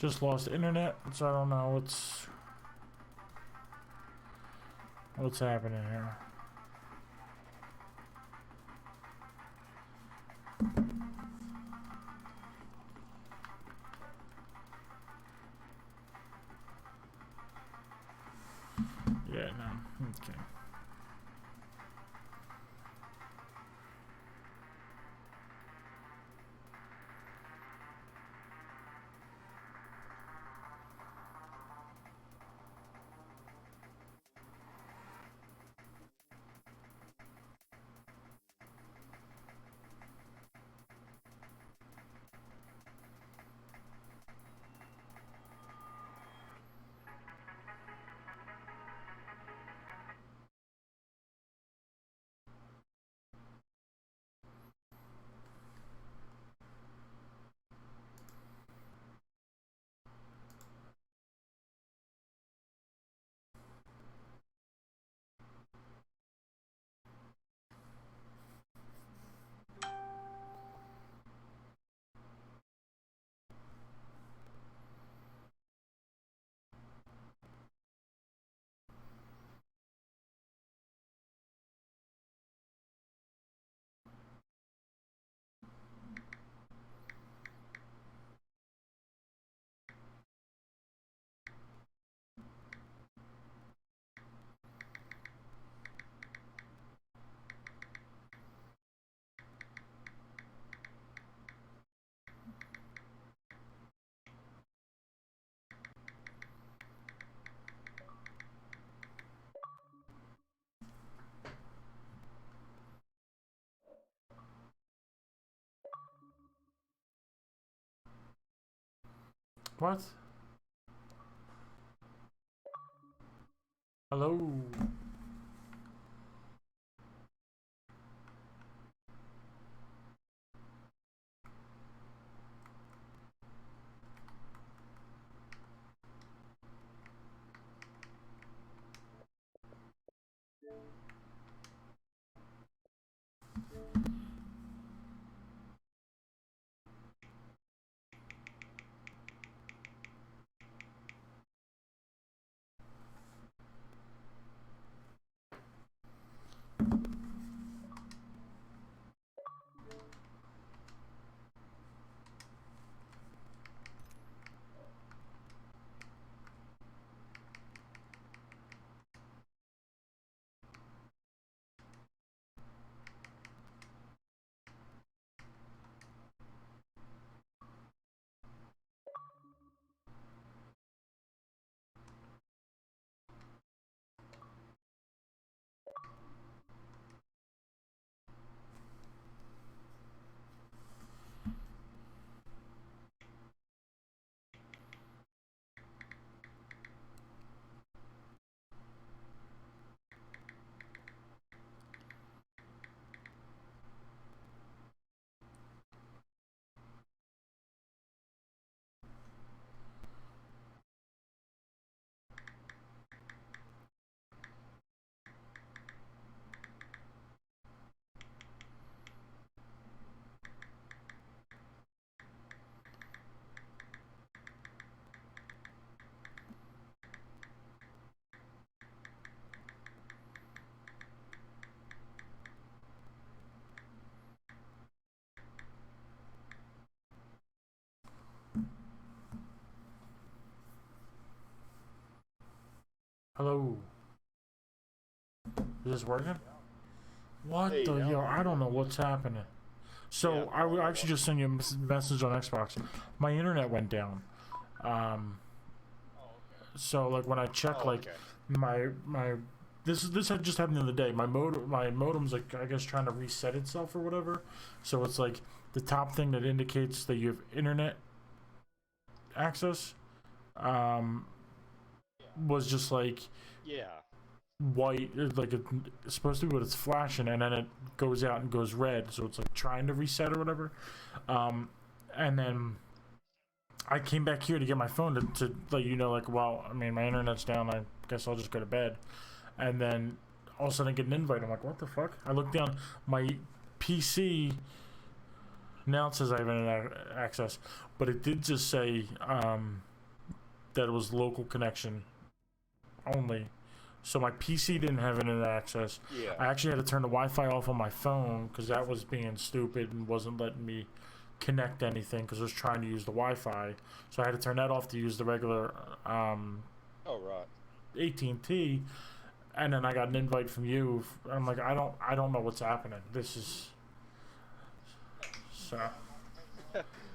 Just lost internet, so I don't know what's happening here. Yeah, no. Okay. What? Hello? Hello? Is this working? What Hey, the now yo? I can I don't know hear you. what's happening. So Yeah, I no, would no actually just send you a message on Xbox. My internet went down. Um, so like when I check Oh, like okay. my this had just happened the other day. My modem's like I guess trying to reset itself or whatever. So it's like the top thing that indicates that you have internet access um, was just like Yeah. white, like it's supposed to be, but it's flashing, and then it goes out and goes red. So it's like trying to reset or whatever. And then I came back here to get my phone to let you know, like, well, I mean, my internet's down. I guess I'll just go to bed. And then all of a sudden I get an invite. I'm like, what the fuck? I look down my PC. Now it says I have internet access, but it did just say that it was local connection only. So my PC didn't have internet access. Yeah. I actually had to turn the Wi-Fi off on my phone because that was being stupid and wasn't letting me connect anything because I was trying to use the Wi-Fi. So I had to turn that off to use the regular Oh, right. AT&T. And then I got an invite from you. I'm like, I don't know what's happening. This is so.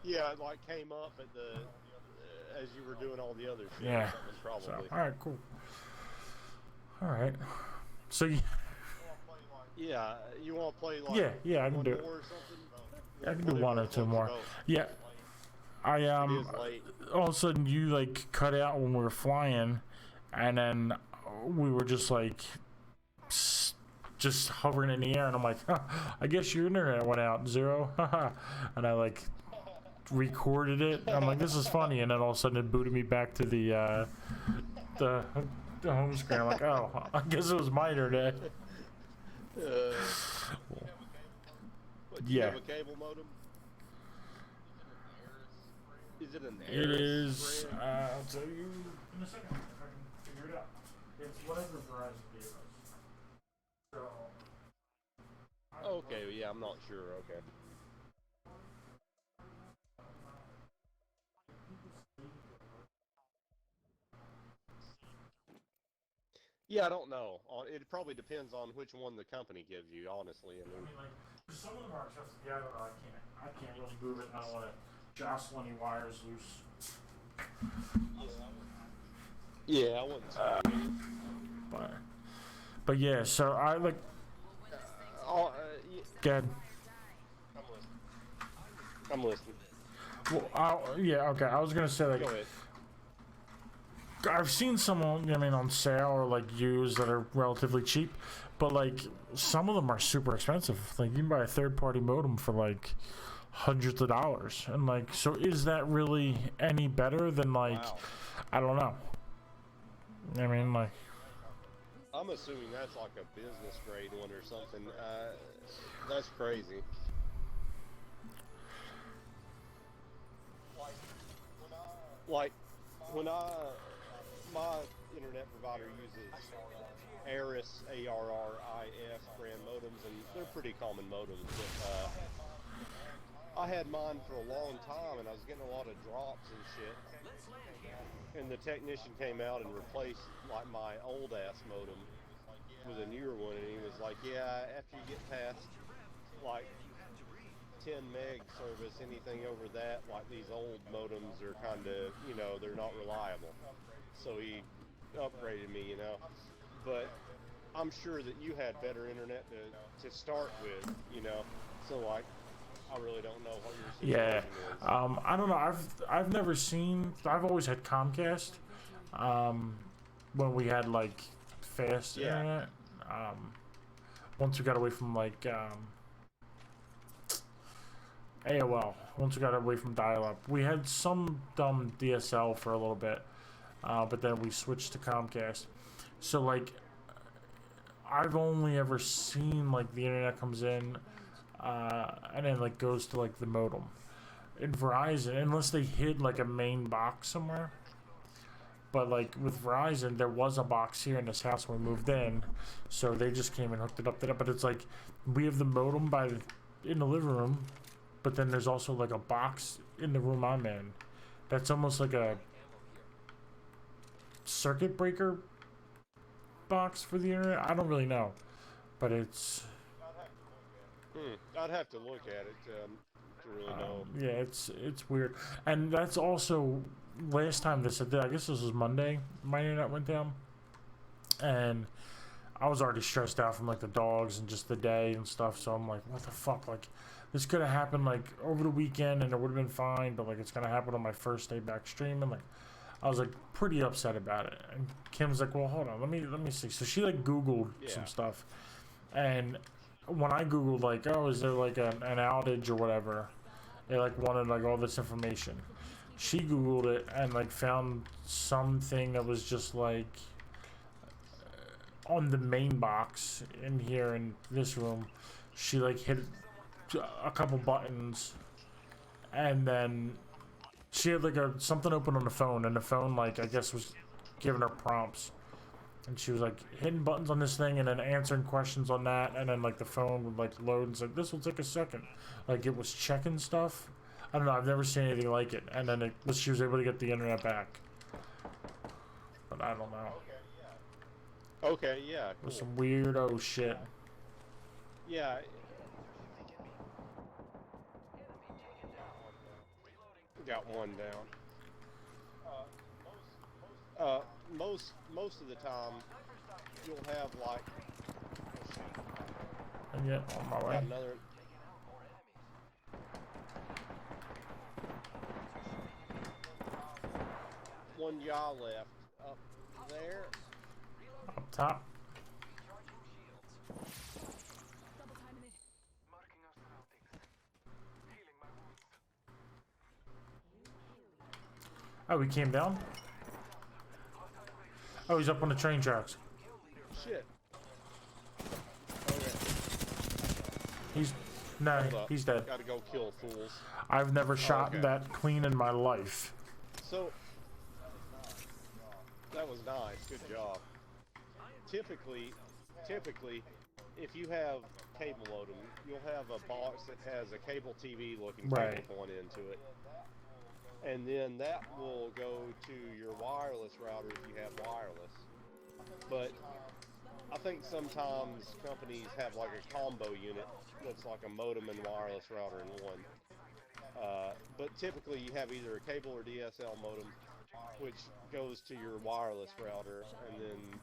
Yeah, it like came up at the as you were doing all the other shit. Yeah. Probably. So, all right, cool. All right. So you. Yeah, you want to play like Yeah, I can do it. Or something? I can do one or two more. Yeah. I It is late. all of a sudden you like cut out when we were flying, and then we were just like just hovering in the air, and I'm like, I guess your internet went out, Zero. And I like recorded it. I'm like, this is funny, and then all of a sudden it booted me back to the home screen. I'm like, oh, I guess it was my internet. What, do you have a cable modem? Is it an Aris? It is. I'll tell you in a second if I can figure it out. It's whatever Verizon gave us. So. Okay, yeah, I'm not sure. Okay. Yeah, I don't know. It probably depends on which one the company gives you, honestly. I mean like, some of them are just, yeah, I don't know, I can't really move it, and I don't want to jostle any wires loose. Yeah, I wouldn't. But yeah, so I like. Good. I'm listening. Well, yeah, okay. I was gonna say like. Go ahead. I've seen some on sale or like used that are relatively cheap, but like some of them are super expensive. Like you can buy a third-party modem for like hundreds of dollars, and like, so is that really any better than like, wow. I don't know. I mean, like, I'm assuming that's like a business grade one or something. That's crazy. Like when my internet provider uses Aris, ARRIS brand modems, and they're pretty common modems. But I had mine for a long time, and I was getting a lot of drops and shit. And the technician came out and replaced like my old ass modem with a newer one, and he was like, "Yeah, after you get past like 10 meg service, anything over that, like these old modems are kind of, they're not reliable." So he upgraded me, but I'm sure that you had better internet to start with, so like I really don't know what your situation is. I don't know. I've never seen. I've always had Comcast. When we had like fast internet. Once we got away from like AOL. Once we got away from dial-up, we had some dumb DSL for a little bit, but then we switched to Comcast. So like, I've only ever seen like the internet comes in, and then like goes to like the modem. In Verizon, unless they hid like a main box somewhere. But like with Verizon, there was a box here in this house when we moved in, so they just came and hooked it up to that. But it's like we have the modem in the living room, but then there's also like a box in the room I'm in. That's almost like a circuit breaker box for the internet. I don't really know, but it's. I'd have to look at it to really know. Yeah, it's weird, and that's also last time this. I guess this was Monday. My internet went down, and I was already stressed out from like the dogs and just the day and stuff. So I'm like, what the fuck? Like, this could have happened like over the weekend, and it would have been fine. But like, it's gonna happen on my first day back streaming. Like, I was like pretty upset about it. And Kim's like, well, hold on, let me see. So she like Googled some stuff, and when I Googled like, oh, is there like an outage or whatever, they like wanted like all this information. She Googled it and like found something that was just like on the main box in here in this room. She like hit a couple buttons, and then she had like something open on the phone, and the phone like I guess was giving her prompts, and she was like hitting buttons on this thing and then answering questions on that, and then like the phone would like load and say this will take a second, like it was checking stuff. I don't know. I've never seen anything like it, and then she was able to get the internet back. But I don't know. Okay, yeah, It was cool. some weirdo shit. Yeah. Got one down. Most of the time, you'll have like. And yet, on my way. Got another. One yaw left up there. Up top. Oh, he came down? Oh, he's up on the train tracks. Shit. Okay. He's dead. Gotta go kill fools. I've never shot okay. that clean in my life. So, that was nice. Good job. Typically, if you have cable modem, you'll have a box that has a cable TV looking cable going into it. And then that will go to your wireless router if you have wireless. But I think sometimes companies have like a combo unit that's like a modem and wireless router in one. But typically you have either a cable or DSL modem, which goes to your wireless router, and then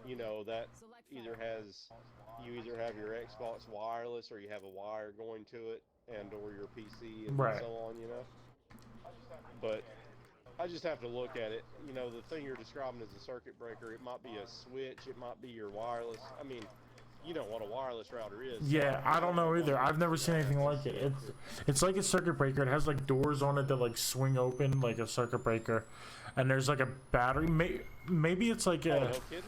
you know that you either have your Xbox wireless or you have a wire going to it, and or your PC and so on, you know. But I just have to look at it. You know, the thing you're describing as a circuit breaker, it might be a switch, it might be your wireless. I mean, you know what a wireless router is. Yeah, I don't know either. I've never seen anything like it. It's like a circuit breaker. It has like doors on it that like swing open like a circuit breaker, and there's like a battery. Maybe it's like a Oh, no kidding?